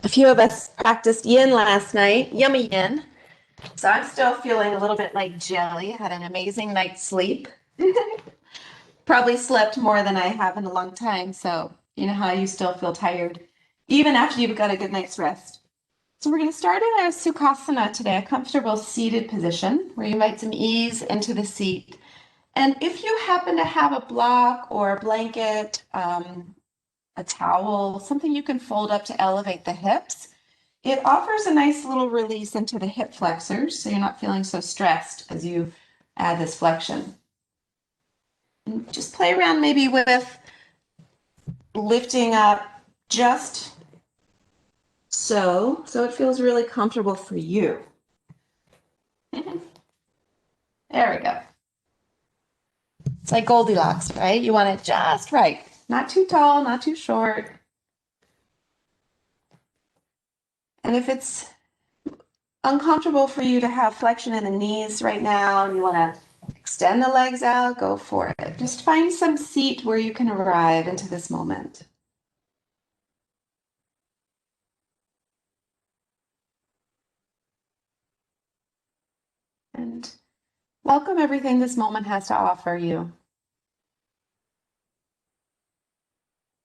A few of us practiced yin last night, yummy yin. So I'm still feeling a little bit like jelly. Had an amazing night's sleep. Probably slept more than I have in a long time. So, you know how you still feel tired even after you've got a good night's rest. So, we're going to start in a Sukhasana today, a comfortable seated position where you invite some ease into the seat. And if you happen to have a block or a blanket, a towel, something you can fold up to elevate the hips, it offers a nice little release into the hip flexors, so you're not feeling so stressed as you add this flexion. And just play around maybe with lifting up just so it feels really comfortable for you. There we go. It's like Goldilocks, right? You want it just right. Not too tall, not too short. And if it's uncomfortable for you to have flexion in the knees right now and you want to extend the legs out, go for it. Just find some seat where you can arrive into this moment. And welcome everything this moment has to offer you.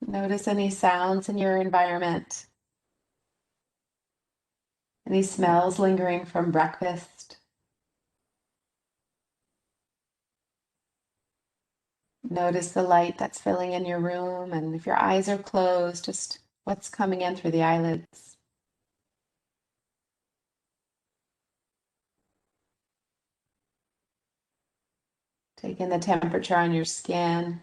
Notice any sounds in your environment, any smells lingering from breakfast. Notice the light that's filling in your room, and if your eyes are closed, just what's coming in through the eyelids. Take in the temperature on your skin.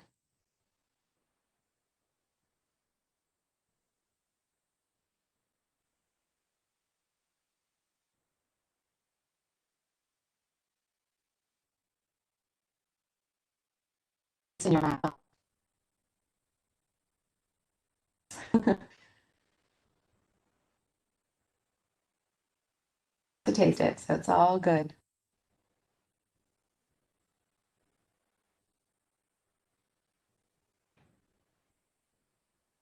In your mouth. To taste it, so it's all good.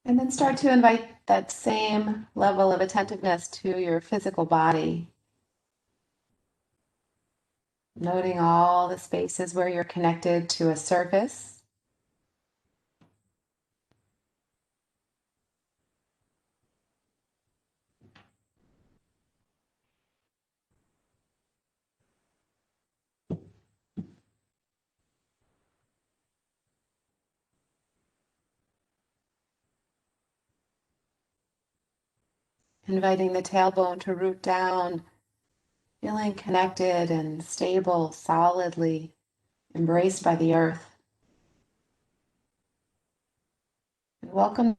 And then start to invite that same level of attentiveness to your physical body, noting all the spaces where you're connected to a surface. Inviting the tailbone to root down, feeling connected and stable, solidly embraced by the earth. And welcome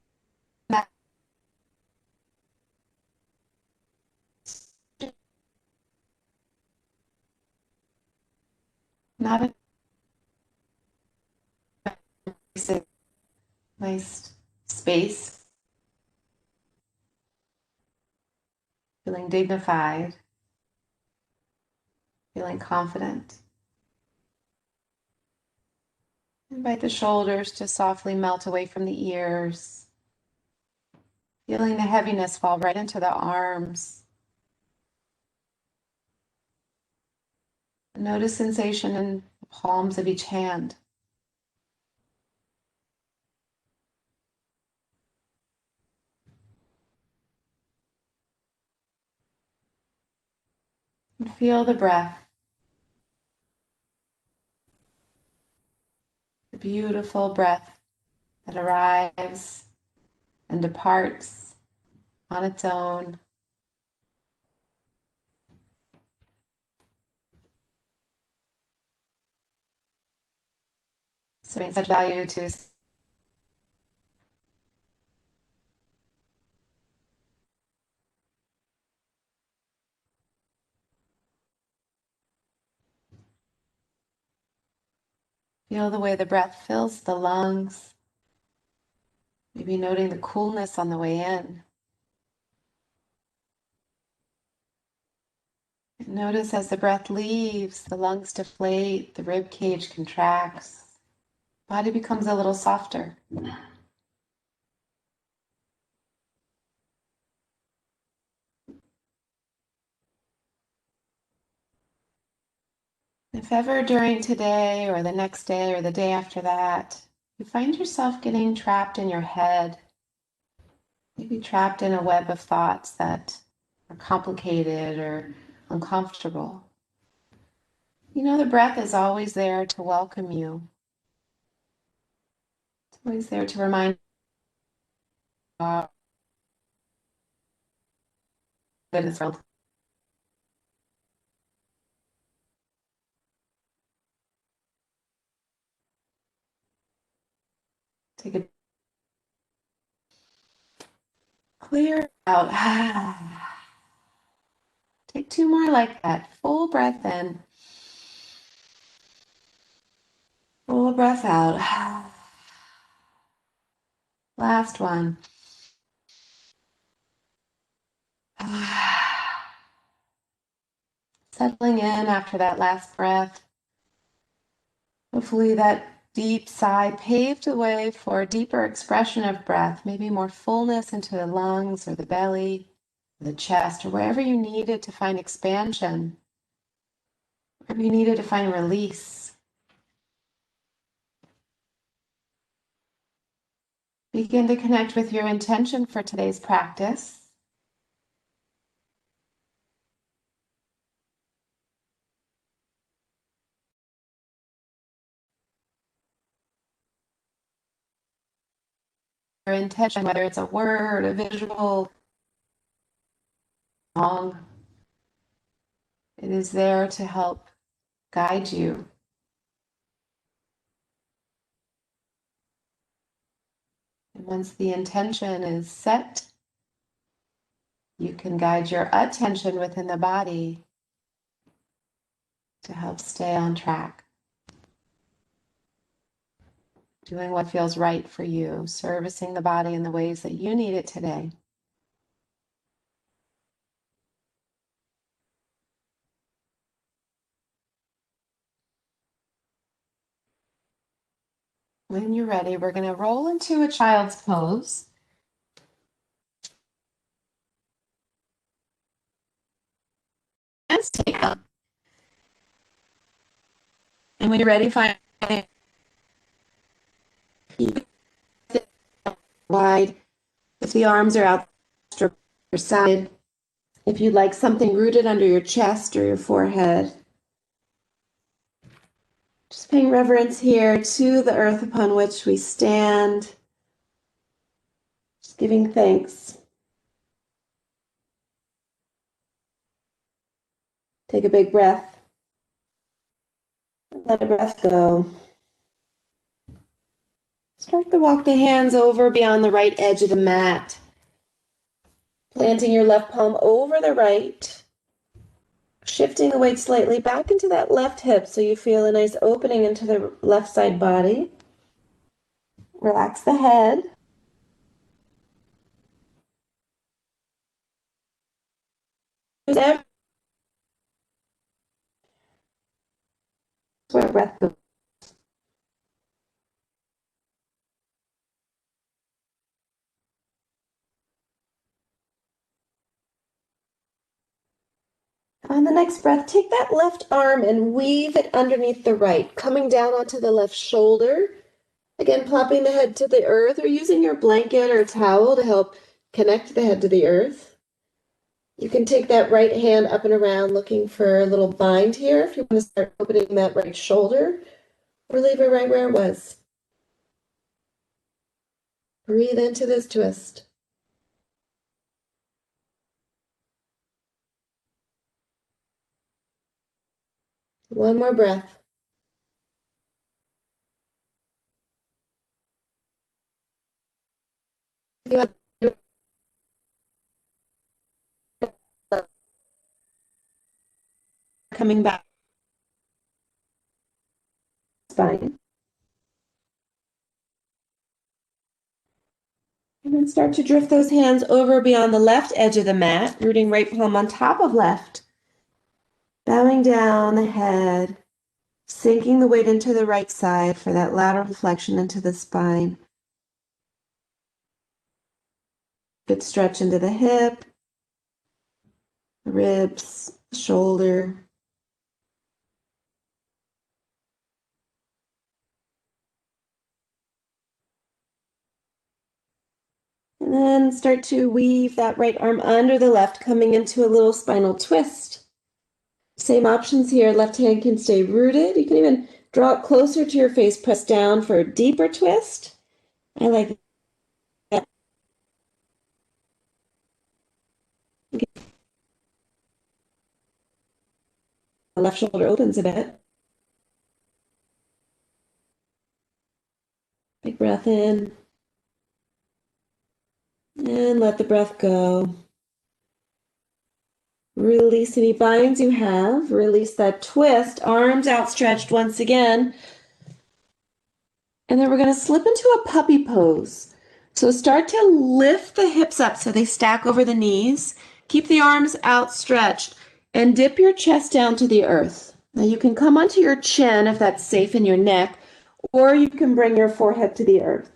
that. Not a nice space, feeling dignified, feeling confident. Invite the shoulders to softly melt away from the ears, feeling the heaviness fall right into the arms. Notice sensation in the palms of each hand. And feel the breath, the beautiful breath that arrives and departs on its own. So such value to feel the way the breath fills the lungs, maybe noting the coolness on the way in. And notice as the breath leaves, the lungs deflate, the rib cage contracts, body becomes a little softer. If ever during today or the next day or the day after that, you find yourself getting trapped in your head, maybe trapped in a web of thoughts that are complicated or uncomfortable, you know the breath is always there to welcome you. It's always there to remind you that it's real. Take a clear out. Take two more like that. Full breath in, full breath out. Last one. Settling in after that last breath. Hopefully that deep sigh paved the way for a deeper expression of breath, maybe more fullness into the lungs or the belly, or the chest, or wherever you needed to find expansion, wherever you needed to find release. Begin to connect with your intention for today's practice. Your intention, whether it's a word, a visual, song, it is there to help guide you. And once the intention is set, you can guide your attention within the body to help stay on track. Doing what feels right for you, servicing the body in the ways that you need it today. When you're ready, we're going to roll into a child's pose. Let's take them. And when you're ready, find wide. If the arms are out to your side, if you'd like something rooted under your chest or your forehead, just paying reverence here to the earth upon which we stand, just giving thanks. Take a big breath. Let the breath go. Start to walk the hands over beyond the right edge of the mat. Planting your left palm over the right. Shifting the weight slightly back into that left hip so you feel a nice opening into the left side body. Relax the head. Where breath goes. On the next breath, take that left arm and weave it underneath the right, coming down onto the left shoulder. Again, plopping the head to the earth or using your blanket or towel to help connect the head to the earth. You can take that right hand up and around looking for a little bind here if you want to start opening that right shoulder, or leave it right where it was. Breathe into this twist. One more breath. Coming back. Spine. And then start to drift those hands over beyond the left edge of the mat, rooting right palm on top of left. Bowing down the head, sinking the weight into the right side for that lateral flexion into the spine. Good stretch into the hip, the ribs, the shoulder. And then start to weave that right arm under the left, coming into a little spinal twist. Same options here. Left hand can stay rooted. You can even draw it closer to your face, press down for a deeper twist. I like that. The left shoulder opens a bit. Big breath in. And let the breath go. Release any binds you have. Release that twist. Arms outstretched once again. And then we're going to slip into a puppy pose. So start to lift the hips up so they stack over the knees. Keep the arms outstretched and dip your chest down to the earth. Now you can come onto your chin if that's safe in your neck, or you can bring your forehead to the earth.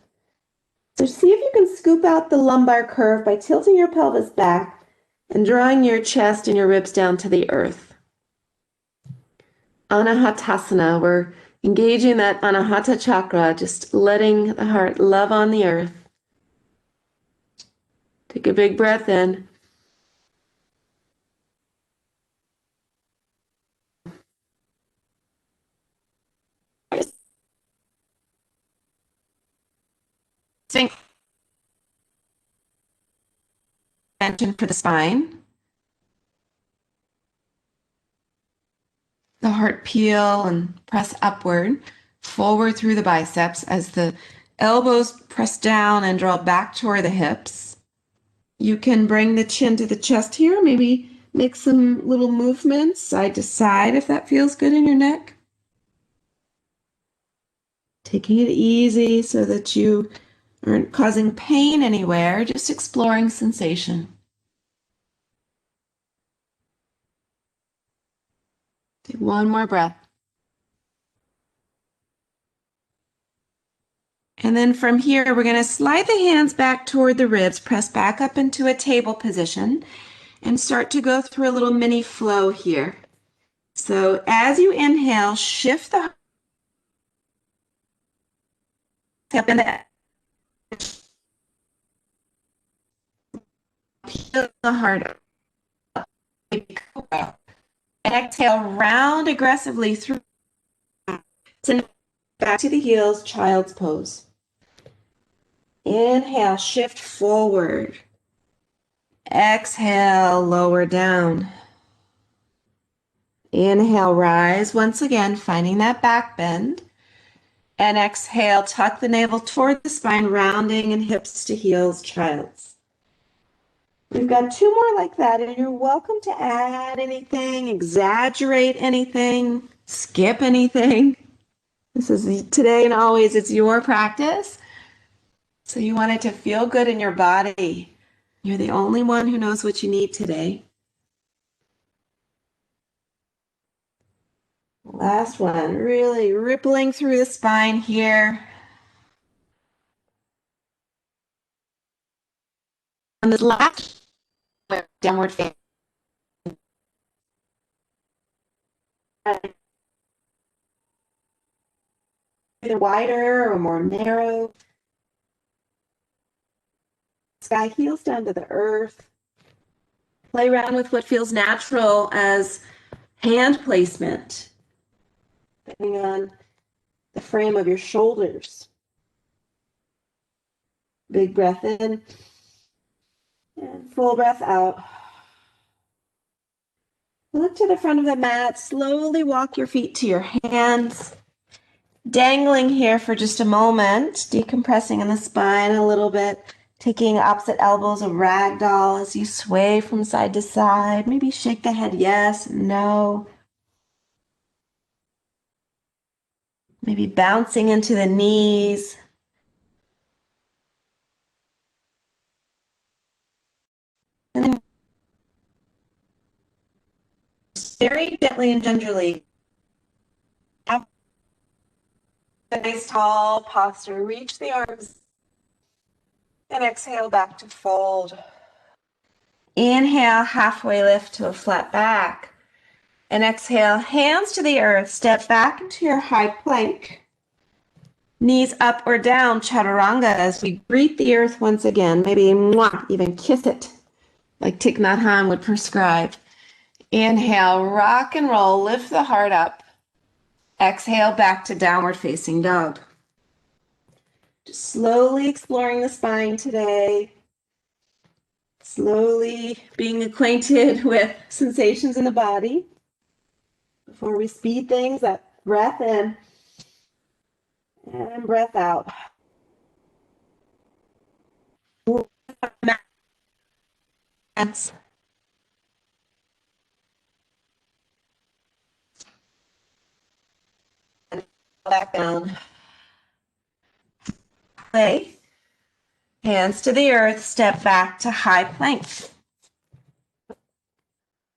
So see if you can scoop out the lumbar curve by tilting your pelvis back and drawing your chest and your ribs down to the earth. Anahatasana, we're engaging that Anahata chakra, just letting the heart love on the earth. Take a big breath in. Think extension for the spine. The heart peel and press upward, forward through the biceps as the elbows press down and draw back toward the hips. You can bring the chin to the chest here, maybe make some little movements side to side if that feels good in your neck. Taking it easy so that you aren't causing pain anywhere, just exploring sensation. Take one more breath. And then from here, we're going to slide the hands back toward the ribs, press back up into a table position, and start to go through a little mini flow here. So as you inhale, shift the up in the peel the heart up. And exhale, round aggressively through. So back to the heels, child's pose. Inhale, shift forward. Exhale, lower down. Inhale, rise once again, finding that back bend. And exhale, tuck the navel toward the spine, rounding and hips to heels, child's. We've got two more like that, and you're welcome to add anything, exaggerate anything, skip anything. This is today and always, it's your practice. So you want it to feel good in your body. You're the only one who knows what you need today. Last one, really rippling through the spine here. On this last downward facing. Either wider or more narrow. Sky heels down to the earth. Play around with what feels natural as hand placement, depending on the frame of your shoulders. Big breath in and full breath out. Look to the front of the mat. Slowly walk your feet to your hands. Dangling here for just a moment, decompressing in the spine a little bit. Taking opposite elbows, a ragdoll as you sway from side to side. Maybe shake the head yes, no. Maybe bouncing into the knees. And then very gently and gingerly. Have a nice tall posture. Reach the arms. And exhale back to fold. Inhale, halfway lift to a flat back. And exhale, hands to the earth. Step back into your high plank. Knees up or down, chaturanga, as we greet the earth once again. Maybe mwah, even kiss it, like Thich Nhat Hanh would prescribe. Inhale, rock and roll, lift the heart up. Exhale, back to downward facing dog. Just slowly exploring the spine today. Slowly being acquainted with sensations in the body. Before we speed things up, breath in and breath out. Back down. Lay. Hands to the earth, step back to high plank.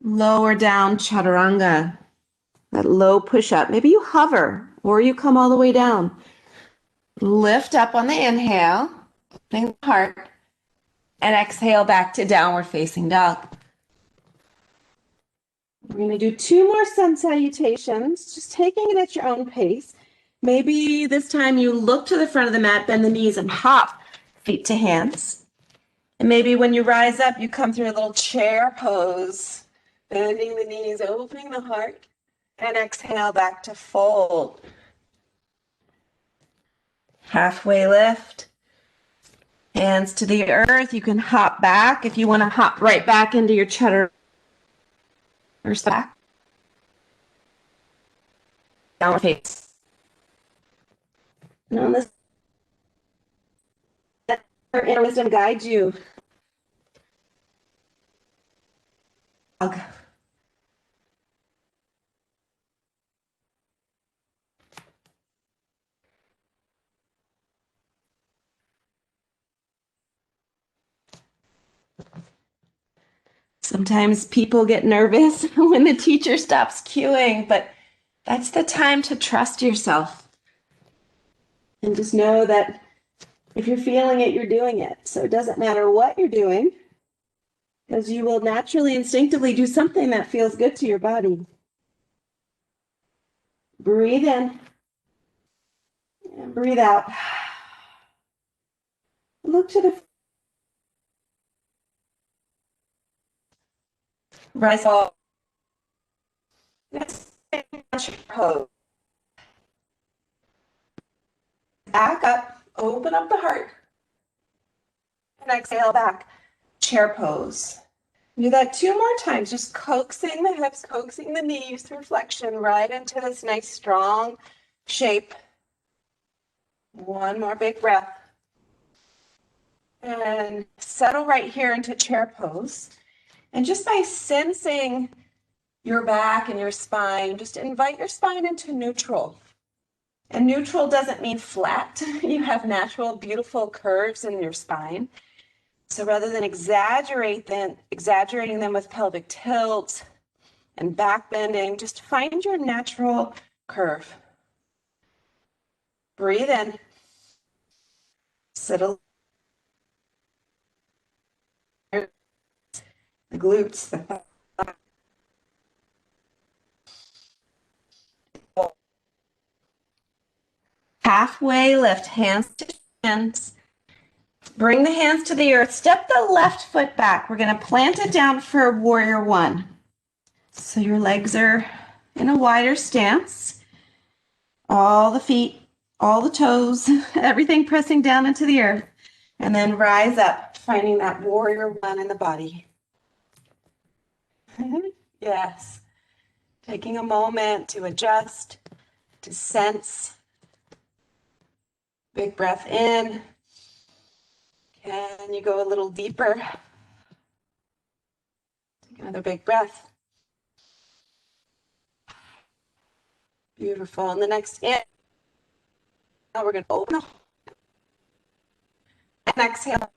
Lower down chaturanga. That low push up. Maybe you hover or you come all the way down. Lift up on the inhale, opening the heart, and exhale back to downward facing dog. We're going to do 2 more sun salutations, just taking it at your own pace. Maybe this time you look to the front of the mat, bend the knees, and hop feet to hands. And maybe when you rise up, you come through a little chair pose, bending the knees, opening the heart, and exhale back to fold. Halfway lift. Hands to the earth. You can hop back if you want to hop right back into your chaturanga or back. Downward face. And on this, let your inner wisdom guide you. Sometimes people get nervous when the teacher stops cueing, but that's the time to trust yourself. And just know that if you're feeling it, you're doing it. So it doesn't matter what you're doing, because you will naturally, instinctively do something that feels good to your body. Breathe in and breathe out. Look to the rise up. Next, pose. Back up, open up the heart, and exhale back. Chair pose. Do that 2 more times, just coaxing the hips, coaxing the knees through flexion right into this nice strong shape. 1 more big breath. And settle right here into chair pose. And just by sensing your back and your spine, just invite your spine into neutral. And neutral doesn't mean flat. You have natural, beautiful curves in your spine. So rather than exaggerating them with pelvic tilt and back bending, just find your natural curve. Breathe in. Sit a the glutes, the thigh. Halfway lift, hands to hands. Bring the hands to the earth. Step the left foot back. We're going to plant it down for warrior 1. So your legs are in a wider stance. All the feet, all the toes, everything pressing down into the earth. And then rise up, finding that warrior 1 in the body. Yes. Taking a moment to adjust, to sense. Big breath in. Can you go a little deeper? Take another big breath. Beautiful. And the next in. Now we're going to open up. And exhale.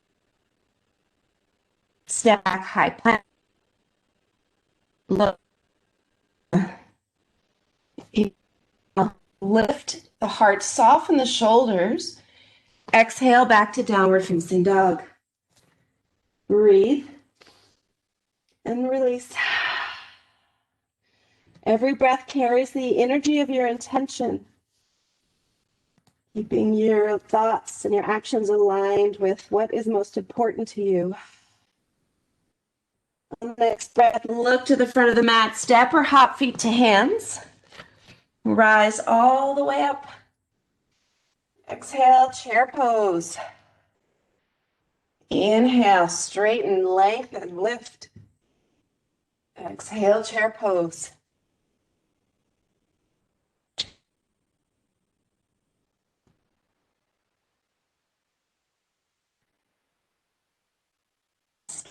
Step back, high plank. Look. Lift the heart, soften the shoulders. Exhale back to downward facing dog. Breathe and release. Every breath carries the energy of your intention. Keeping your thoughts and your actions aligned with what is most important to you. On the next breath, look to the front of the mat, step or hop feet to hands. Rise all the way up. Exhale, chair pose. Inhale, straighten, lengthen, lift. Exhale, chair pose.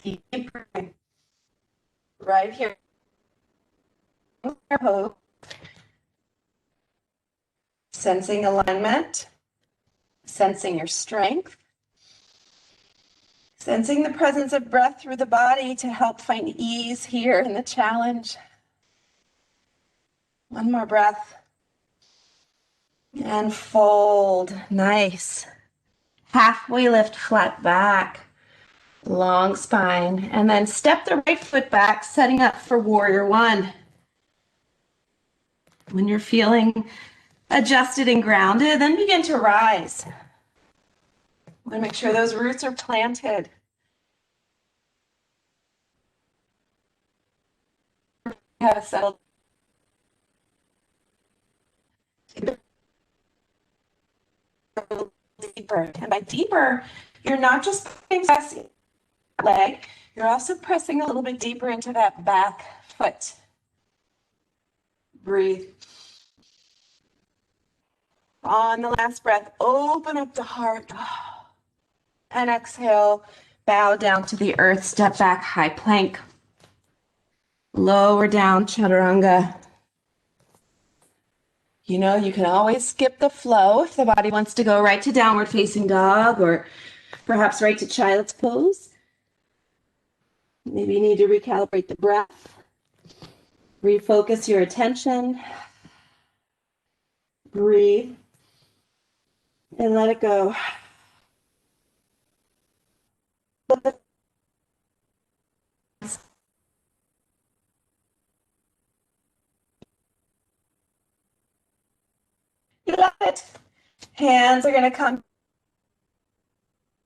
Keep breathing. Right here. Chair pose. Sensing alignment. Sensing your strength. Sensing the presence of breath through the body to help find ease here in the challenge. One more breath. And fold. Nice. Halfway lift, flat back. Long spine. And then step the right foot back, setting up for warrior one. When you're feeling adjusted and grounded, then begin to rise. Want to make sure those roots are planted. Have a settled deeper. And by deeper, you're not just pressing that leg, you're also pressing a little bit deeper into that back foot. Breathe. On the last breath, open up the heart. And exhale, bow down to the earth, step back, high plank. Lower down, chaturanga. You know, you can always skip the flow if the body wants to go right to downward facing dog or perhaps right to child's pose. Maybe you need to recalibrate the breath. Refocus your attention. Breathe. And let it go. You love it. Hands are going to come.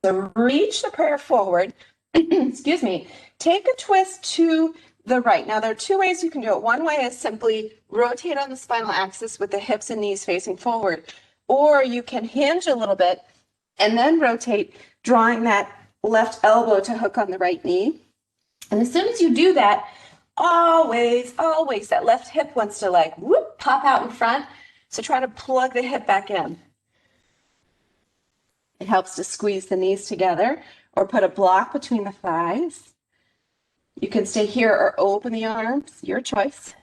So reach the prayer forward. Excuse me. Take a twist to the right. Now, there are two ways you can do it. One way is simply rotate on the spinal axis with the hips and knees facing forward. Or you can hinge a little bit and then rotate, drawing that left elbow to hook on the right knee. And as soon as you do that, always that left hip wants to like whoop, pop out in front. So try to plug the hip back in. It helps to squeeze the knees together or put a block between the thighs. You can stay here or open the arms, your choice.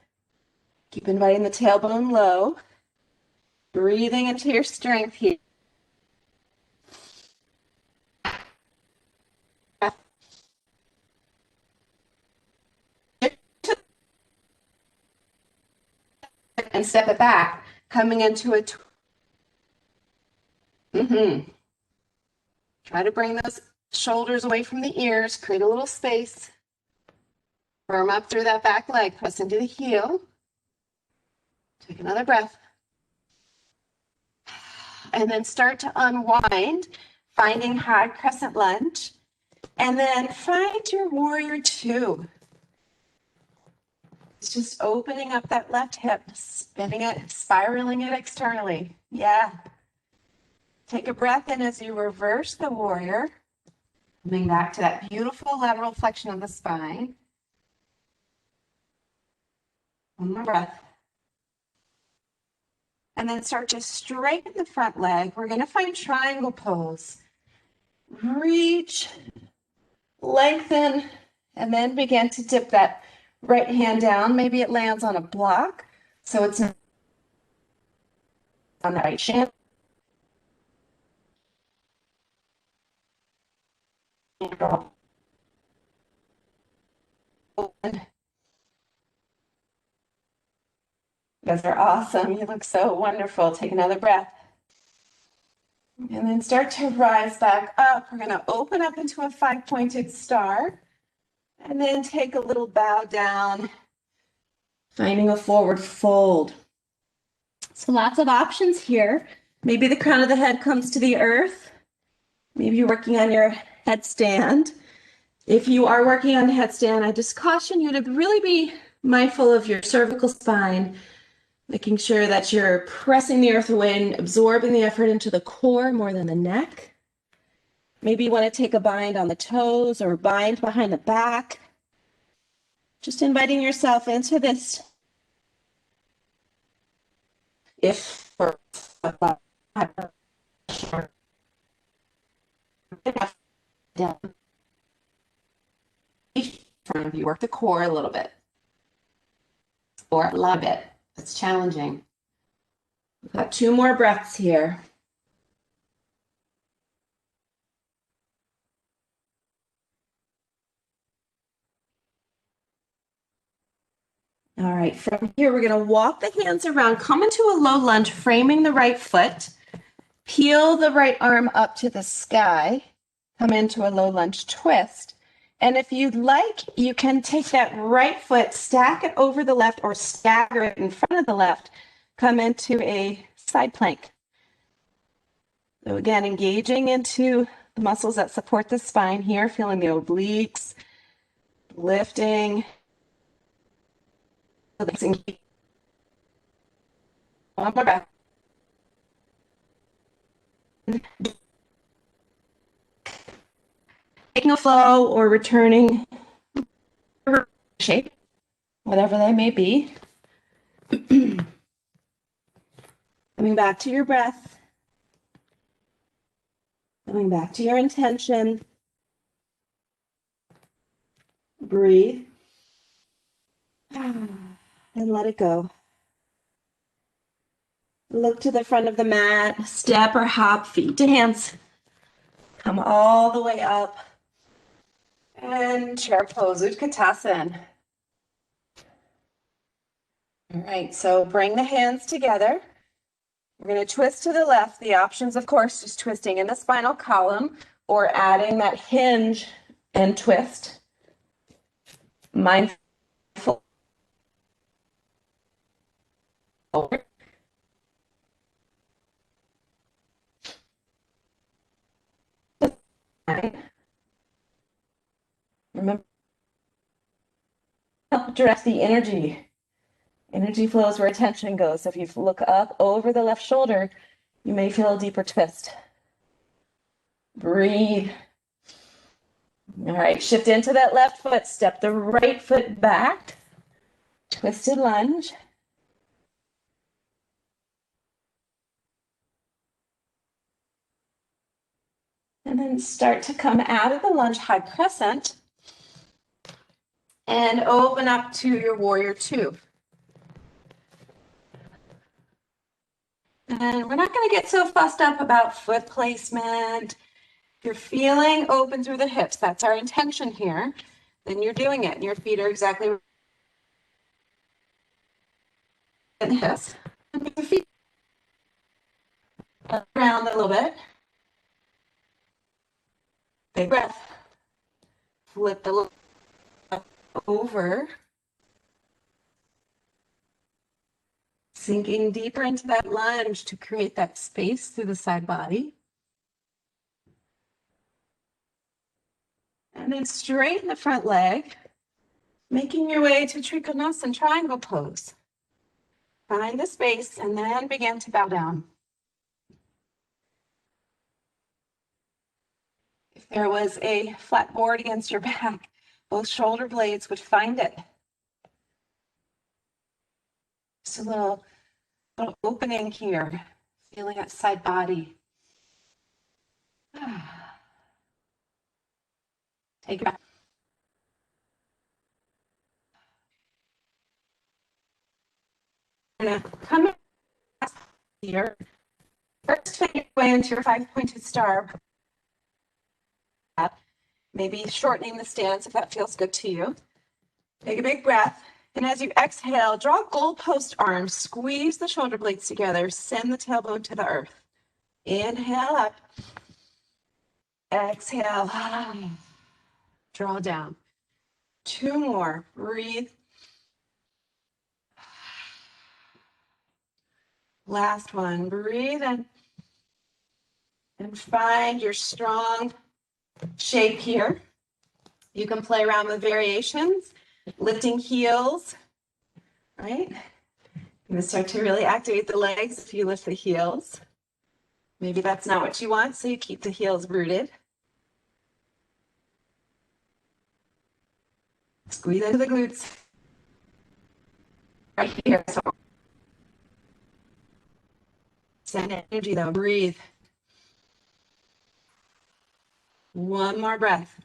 Keep inviting the tailbone low. Breathing into your strength here. And step it back, coming into a Try to bring those shoulders away from the ears, create a little space. Firm up through that back leg, press into the heel. Take another breath. And then start to unwind, finding high crescent lunge. And then find your warrior two. It's just opening up that left hip, spinning it, spiraling it externally. Yeah. Take a breath in as you reverse the warrior. Coming back to that beautiful lateral flexion of the spine. One more breath. And then start to straighten the front leg. We're going to find triangle pose. Reach, lengthen, and then begin to dip that right hand down. Maybe it lands on a block, so it's not on the right shin. Open. You guys are awesome. You look so wonderful. Take another breath. And then start to rise back up. We're going to open up into a five-pointed star. And then take a little bow down, finding a forward fold. So lots of options here. Maybe the crown of the head comes to the earth. Maybe you're working on your headstand. If you are working on headstand, I just caution you to really be mindful of your cervical spine, making sure that you're pressing the earth away and absorbing the effort into the core more than the neck. Maybe you want to take a bind on the toes or bind behind the back. Just inviting yourself into this. If you work the core a little bit or a lot of it. It's challenging. We've got 2 more breaths here. All right, from here, we're going to walk the hands around, come into a low lunge, framing the right foot, peel the right arm up to the sky, come into a low lunge twist. And if you'd like, you can take that right foot, stack it over the left or stagger it in front of the left, come into a side plank. So again, engaging into the muscles that support the spine here, feeling the obliques, lifting. One more breath. Taking a flow or returning shape, whatever they may be. Coming back to your breath. Coming back to your intention. Breathe. And let it go. Look to the front of the mat. Step or hop, feet to hands. Come all the way up. And chair pose, Utkatasana. All right, so bring the hands together. We're going to twist to the left. The options, of course, just twisting in the spinal column or adding that hinge and twist. Mindful. Remember, help direct the energy. Energy flows where attention goes. So if you look up over the left shoulder, you may feel a deeper twist. Breathe. All right, shift into that left foot. Step the right foot back. Twisted lunge. And then start to come out of the lunge, high crescent. And open up to your warrior 2. And we're not going to get so fussed up about foot placement. If you're feeling open through the hips, that's our intention here, then you're doing it. And your feet are exactly in the hips. And your feet around a little bit. Big breath. Flip the left over. Sinking deeper into that lunge to create that space through the side body. And then straighten the front leg, making your way to Trikonasana triangle pose. Find the space and then begin to bow down. If there was a flat board against your back, both shoulder blades would find it. Just a little opening here, feeling that side body. Take it back. We're gonna come here. First, make your way into your 5-pointed star. Maybe shortening the stance if that feels good to you. Take a big breath. And as you exhale, draw goalpost arms, squeeze the shoulder blades together, send the tailbone to the earth. Inhale up. Exhale. Draw down. 2 more. Breathe. Last one. Breathe in. And find your strong shape here. You can play around with variations, lifting heels, right? You're going to start to really activate the legs if you lift the heels. Maybe that's not what you want, so you keep the heels rooted. Squeeze into the glutes. Right here. So send energy though, breathe. One more breath.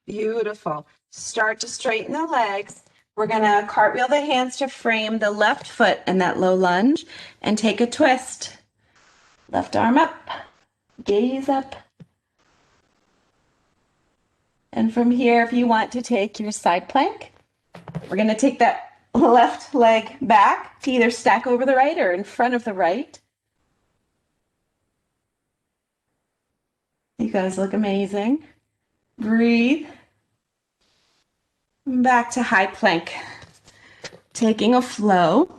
Beautiful. Start to straighten the legs. We're gonna cartwheel the hands to frame the left foot in that low lunge and take a twist. Left arm up, gaze up. And from here, if you want to take your side plank, we're gonna take that left leg back to either stack over the right or in front of the right. You guys look amazing. Breathe. Back to high plank. Taking a flow.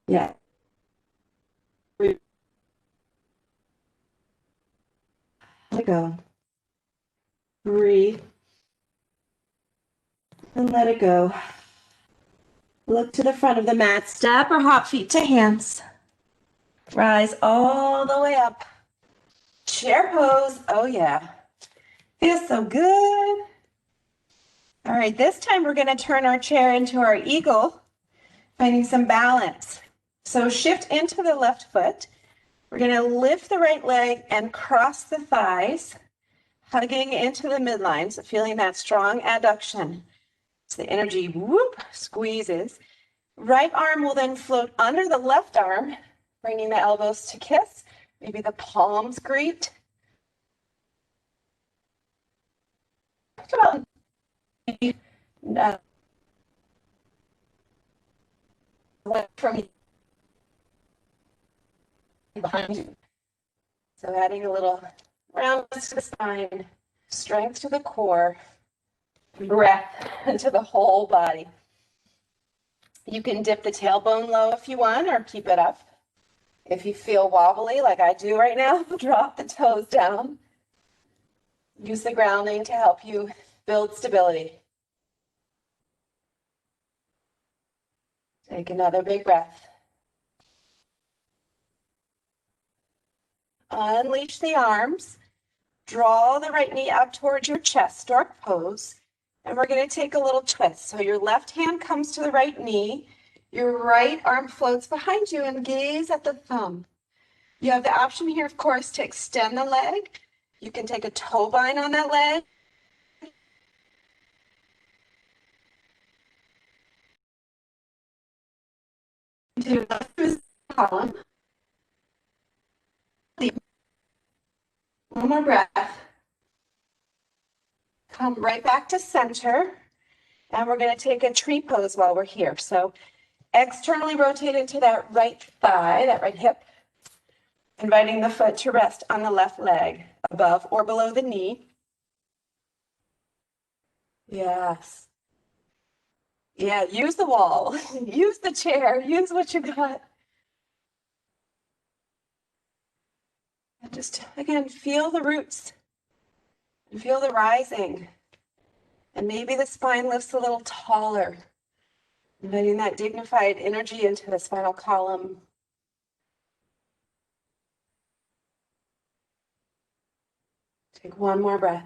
Yeah. Let it go. Breathe. And let it go. Look to the front of the mat. Step or hop feet to hands. Rise all the way up. Chair pose. Oh, yeah. Feels so good. All right, this time we're going to turn our chair into our eagle, finding some balance. So shift into the left foot. We're going to lift the right leg and cross the thighs, hugging into the midline, so feeling that strong adduction. So the energy, whoop, squeezes. Right arm will then float under the left arm, bringing the elbows to kiss. Maybe the palms greet. From behind you. So adding a little roundness to the spine, strength to the core, breath into the whole body. You can dip the tailbone low if you want, or keep it up. If you feel wobbly like I do right now, drop the toes down. Use the grounding to help you build stability. Take another big breath. Unleash the arms. Draw the right knee up towards your chest, stork pose. And we're going to take a little twist. So your left hand comes to the right knee. Your right arm floats behind you and gaze at the thumb. You have the option here, of course, to extend the leg. You can take a toe bind on that leg. To the column. One more breath. Come right back to center. And we're going to take a tree pose while we're here. So externally rotate into that right thigh, that right hip, inviting the foot to rest on the left leg, above or below the knee. Yes. Yeah, use the wall, use the chair, use what you got. And just, again, feel the roots and feel the rising. And maybe the spine lifts a little taller, inviting that dignified energy into the spinal column. Take one more breath.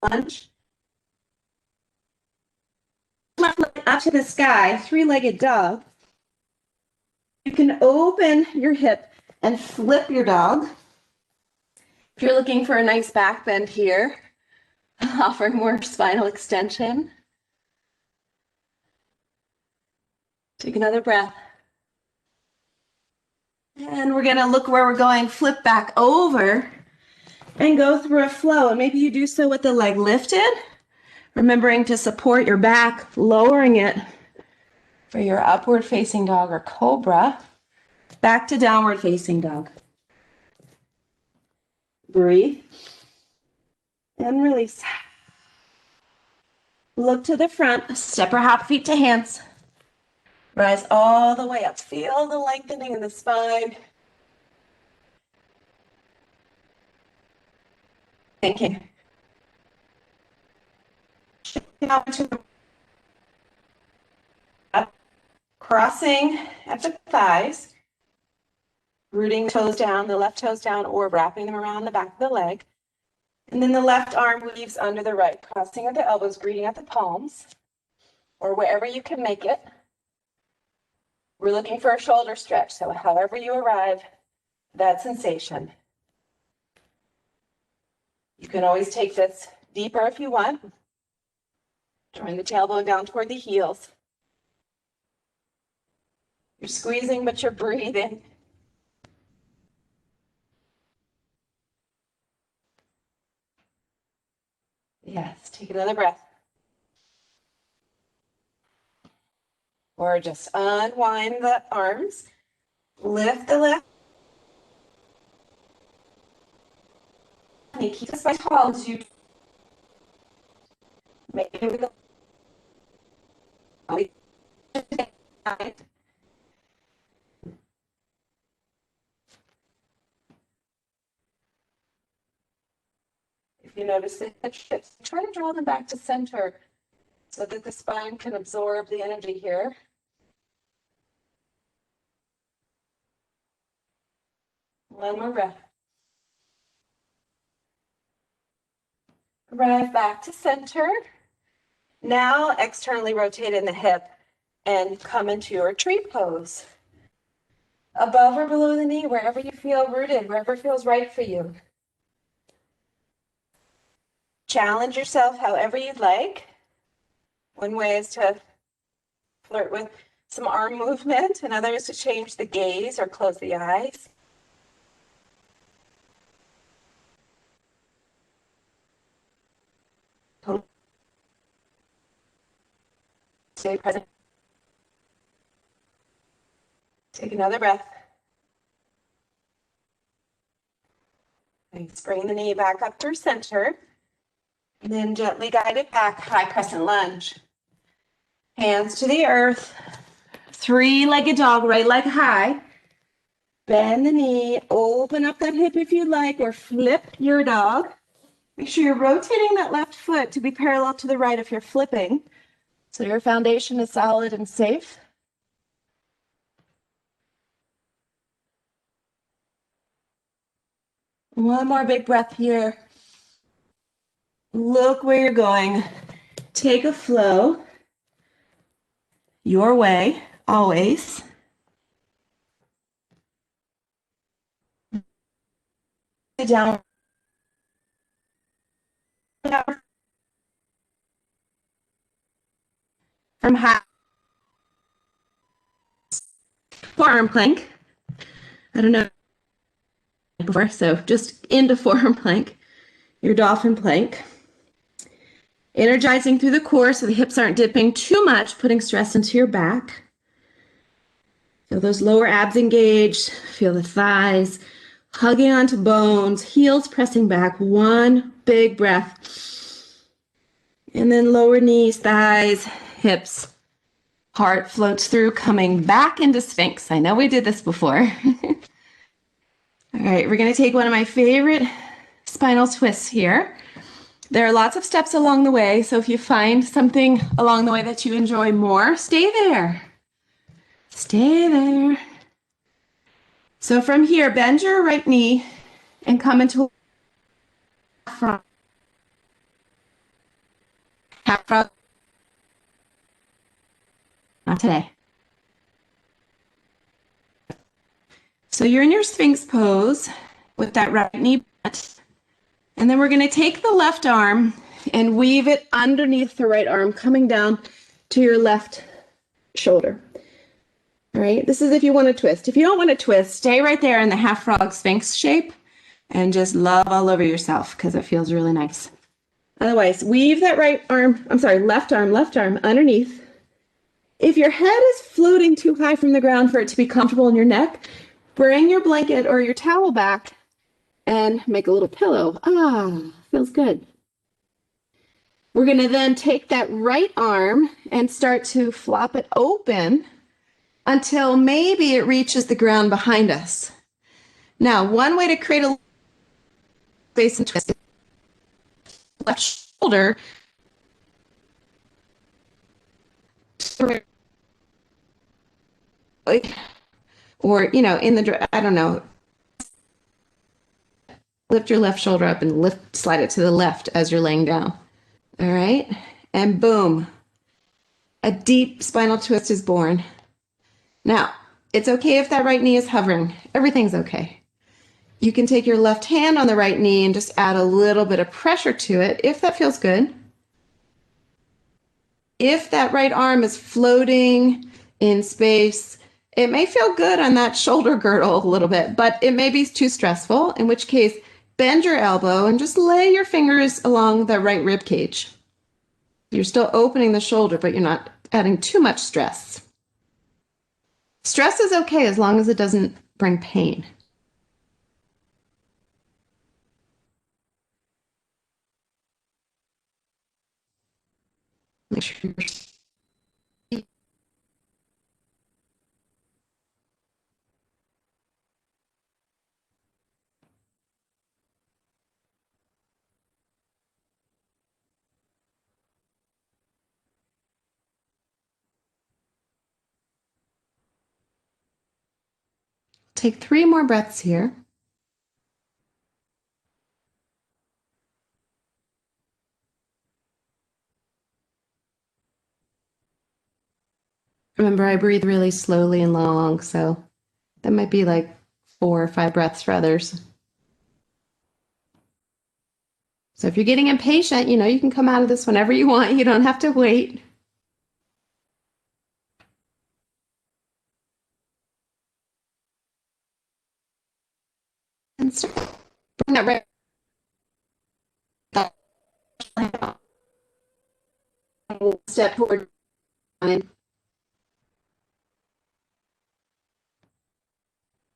Lunge. Up to the sky, three-legged dog. You can open your hip and flip your dog. If you're looking for a nice back bend here, offering more spinal extension. Take another breath. And we're gonna look where we're going, flip back over and go through a flow. And maybe you do so with the leg lifted, remembering to support your back, lowering it for your upward facing dog or cobra. Back to downward facing dog. Breathe and release. Look to the front, step or hop feet to hands. Rise all the way up. Feel the lengthening in the spine. Thinking. Now to the up, crossing at the thighs, rooting toes down, the left toes down, or wrapping them around the back of the leg. And then the left arm weaves under the right, crossing at the elbows, greeting at the palms, or wherever you can make it. We're looking for a shoulder stretch, so however you arrive, that sensation. You can always take this deeper if you want. Drawing the tailbone down toward the heels. You're squeezing, but you're breathing. Yes, take another breath. Or just unwind the arms. Lift the left knee. Keep the spine tall as you make it with the if you notice the hip shifts, try to draw them back to center so that the spine can absorb the energy here. One more breath. Arrive back to center. Now externally rotate in the hip and come into your tree pose. Above or below the knee, wherever you feel rooted, wherever feels right for you. Challenge yourself however you'd like. One way is to flirt with some arm movement, another is to change the gaze or close the eyes. Stay present. Take another breath. Nice. Bring the knee back up through center. And then gently guide it back, high crescent lunge. Hands to the earth. Three-legged dog, right leg high. Bend the knee, open up that hip if you'd like, or flip your dog. Make sure you're rotating that left foot to be parallel to the right if you're flipping, so your foundation is solid and safe. One more big breath here. Look where you're going. Take a flow your way, always. Down. From high. Forearm plank. I don't know before, so just into forearm plank. Your dolphin plank. Energizing through the core so the hips aren't dipping too much, putting stress into your back. Feel those lower abs engaged. Feel the thighs hugging onto bones, heels pressing back. One big breath. And then lower knees, thighs, hips. Heart floats through, coming back into Sphinx. I know we did this before. All right, we're going to take one of my favorite spinal twists here. There are lots of steps along the way, so if you find something along the way that you enjoy more, stay there. Stay there. So from here, bend your right knee and come into front. Half front. Not today. So you're in your Sphinx pose with that right knee bent. And then we're going to take the left arm and weave it underneath the right arm, coming down to your left shoulder. All right, this is if you want to twist. If you don't want to twist, stay right there in the half frog Sphinx shape and just love all over yourself because it feels really nice. Otherwise, weave that left arm underneath. If your head is floating too high from the ground for it to be comfortable in your neck, bring your blanket or your towel back and make a little pillow. Ah, feels good. We're going to then take that right arm and start to flop it open until maybe it reaches the ground behind us. Now, one way to create a space and twist left shoulder or, in the, I don't know, lift your left shoulder up and slide it to the left as you're laying down. All right. And boom, a deep spinal twist is born. Now, it's okay if that right knee is hovering. Everything's okay. You can take your left hand on the right knee and just add a little bit of pressure to it if that feels good. If that right arm is floating in space, it may feel good on that shoulder girdle a little bit, but it may be too stressful, in which case, bend your elbow and just lay your fingers along the right rib cage. You're still opening the shoulder, but you're not adding too much stress. Stress is okay as long as it doesn't bring pain. Make sure take 3 more breaths here. Remember, I breathe really slowly and long, so that might be like 4 or 5 breaths for others. So if you're getting impatient, you can come out of this whenever you want. You don't have to wait. And start bring that right step forward. And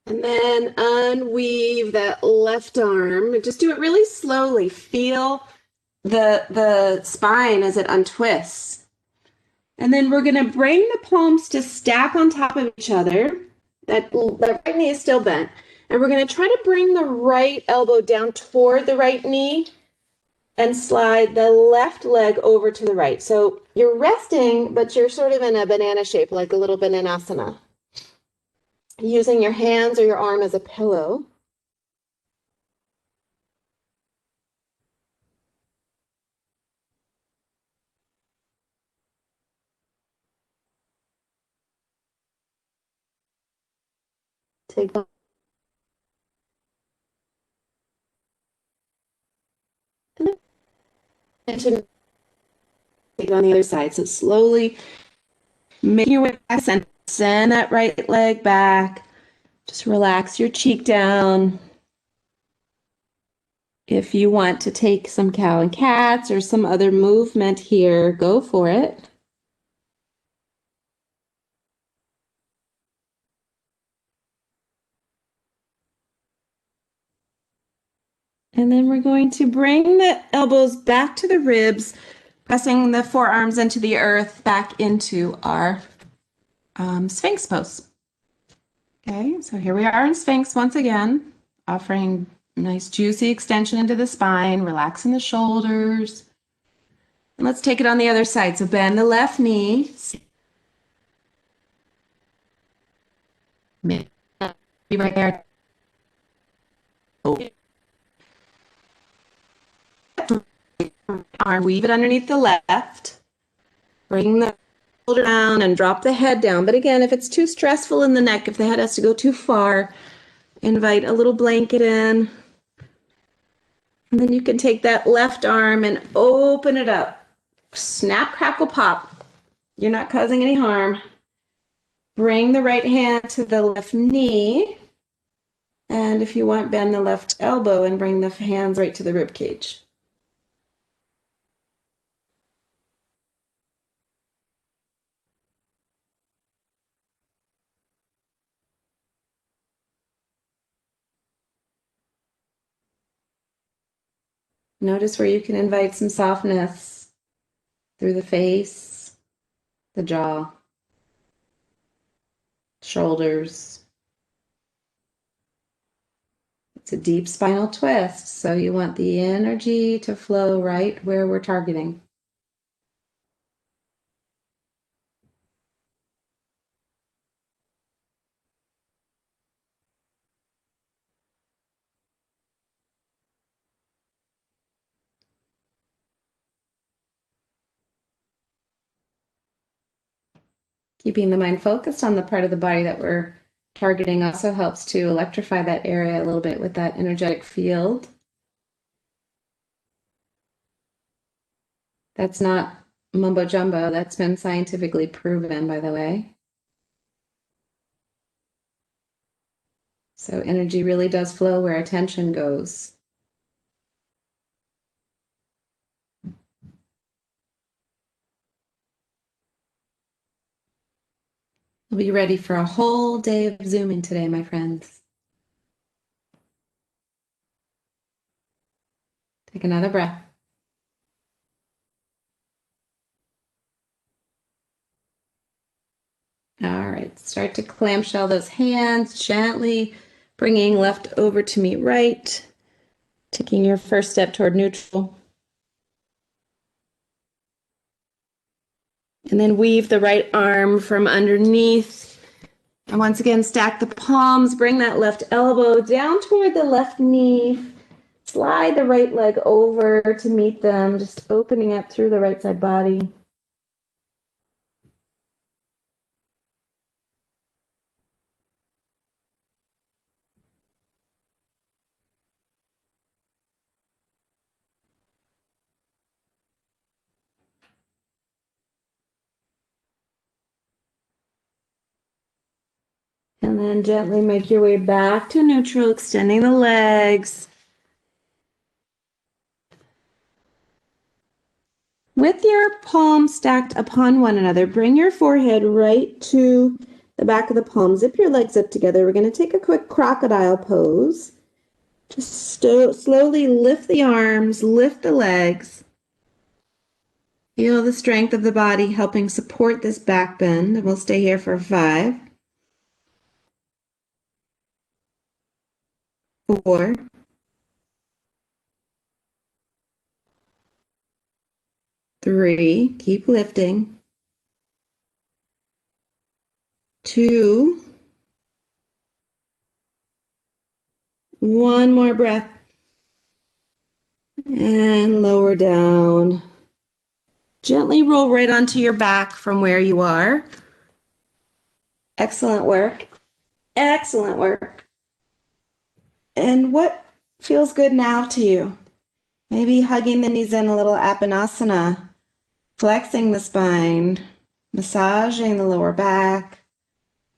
then unweave that left arm. Just do it really slowly. Feel the spine as it untwists. And then we're going to bring the palms to stack on top of each other. That right knee is still bent. And we're going to try to bring the right elbow down toward the right knee and slide the left leg over to the right. So you're resting, but you're sort of in a banana shape, like a little bananasana. Using your hands or your arm as a pillow. Take and take it on the other side. So slowly make your way back and send that right leg back. Just relax your cheek down. If you want to take some cow and cats or some other movement here, go for it. And then we're going to bring the elbows back to the ribs, pressing the forearms into the earth, back into our Sphinx pose. Okay, so here we are in Sphinx once again, offering a nice juicy extension into the spine, relaxing the shoulders. And let's take it on the other side. So bend the left knee. Be right there. Arm, weave it underneath the left. Bring the shoulder down and drop the head down. But again, if it's too stressful in the neck, if the head has to go too far, invite a little blanket in. And then you can take that left arm and open it up. Snap, crackle, pop. You're not causing any harm. Bring the right hand to the left knee. And if you want, bend the left elbow and bring the hands right to the rib cage. Notice where you can invite some softness through the face, the jaw, shoulders. It's a deep spinal twist, so you want the energy to flow right where we're targeting. Keeping the mind focused on the part of the body that we're targeting also helps to electrify that area a little bit with that energetic field. That's not mumbo jumbo. That's been scientifically proven, by the way. So energy really does flow where attention goes. We'll be ready for a whole day of Zooming today, my friends. Take another breath. All right, start to clamshell those hands gently, bringing left over to meet right, taking your first step toward neutral. And then weave the right arm from underneath. And once again, stack the palms, bring that left elbow down toward the left knee. Slide the right leg over to meet them, just opening up through the right side body. And then gently make your way back to neutral, extending the legs. With your palms stacked upon one another, bring your forehead right to the back of the palm. Zip your legs up together. We're going to take a quick crocodile pose. Just slowly lift the arms, lift the legs. Feel the strength of the body helping support this back bend. And we'll stay here for 5, 4, 3, keep lifting. 2, 1 more breath. And lower down. Gently roll right onto your back from where you are. Excellent work. Excellent work. And what feels good now to you? Maybe hugging the knees in a little apanasana, flexing the spine, massaging the lower back.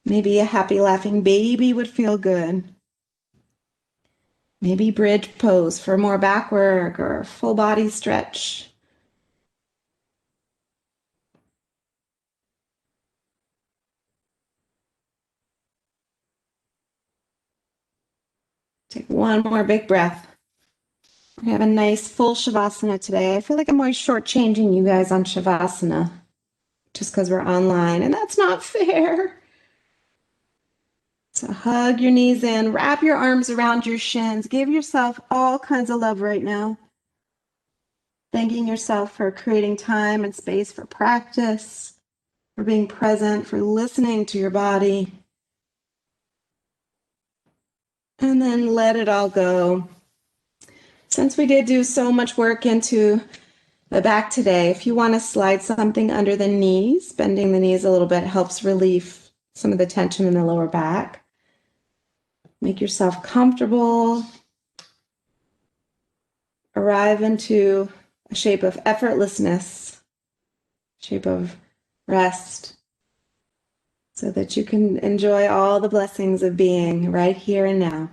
Maybe a happy laughing baby would feel good. Maybe bridge pose for more back work or full body stretch. Take one more big breath. We have a nice full Shavasana today. I feel like I'm always shortchanging you guys on Shavasana just because we're online, and that's not fair. So hug your knees in, wrap your arms around your shins, give yourself all kinds of love right now. Thanking yourself for creating time and space for practice, for being present, for listening to your body. And then let it all go. Since we did do so much work into the back today, if you want to slide something under the knees, bending the knees a little bit helps relieve some of the tension in the lower back. Make yourself comfortable. Arrive into a shape of effortlessness, shape of rest, so that you can enjoy all the blessings of being right here and now.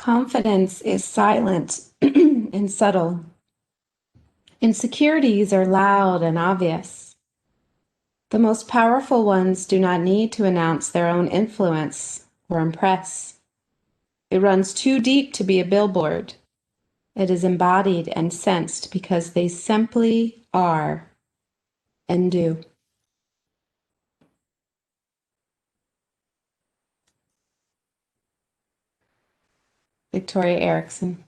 Confidence is silent and subtle. Insecurities are loud and obvious. The most powerful ones do not need to announce their own influence or impress. It runs too deep to be a billboard. It is embodied and sensed because they simply are and do. Victoria Erickson.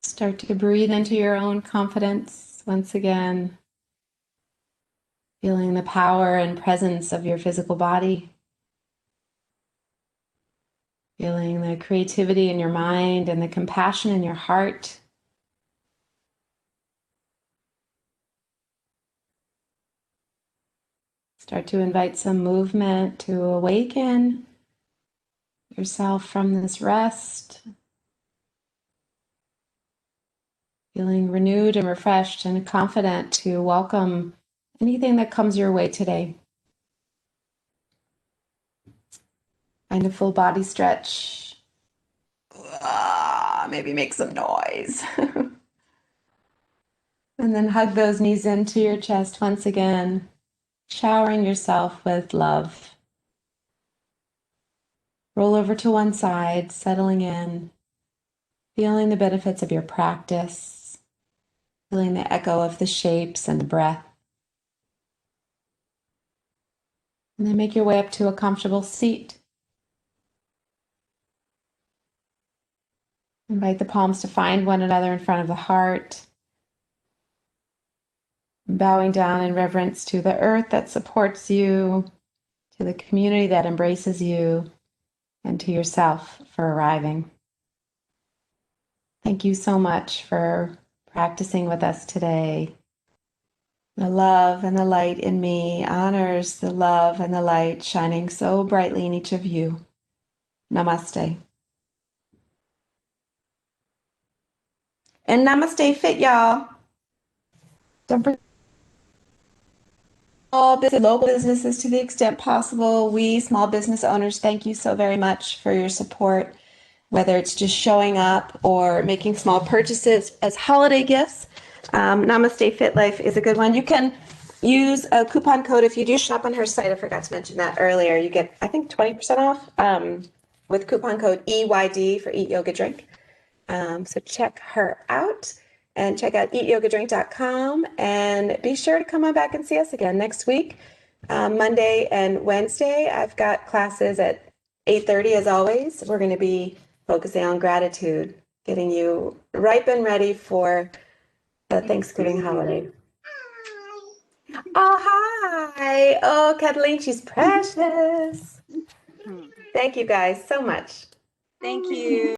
Start to breathe into your own confidence once again, feeling the power and presence of your physical body, feeling the creativity in your mind and the compassion in your heart. Start to invite some movement to awaken yourself from this rest, feeling renewed and refreshed and confident to welcome anything that comes your way today. Find a full body stretch. Maybe make some noise. And then hug those knees into your chest once again, showering yourself with love. Roll over to one side, settling in, feeling the benefits of your practice, feeling the echo of the shapes and the breath. And then make your way up to a comfortable seat. Invite the palms to find one another in front of the heart. Bowing down in reverence to the earth that supports you, to the community that embraces you, and to yourself for arriving. Thank you so much for practicing with us today. The love and the light in me honors the love and the light shining so brightly in each of you. Namaste. And namaste fit, y'all. Don't forget all local businesses to the extent possible. We small business owners, thank you so very much for your support, whether it's just showing up or making small purchases as holiday gifts. Namaste Fit Life is a good one. You can use a coupon code if you do shop on her site. I forgot to mention that earlier. You get, I think, 20% off with coupon code EYD for Eat Yoga Drink. So check her out and check out eatyogadrink.com, and be sure to come on back and see us again next week, Monday and Wednesday. I've got classes at 8:30 as always. We're going to be focusing on gratitude, getting you ripe and ready for the Thanksgiving holiday. Oh, hi. Oh, Kathleen, she's precious. Thank you guys so much. Thank you.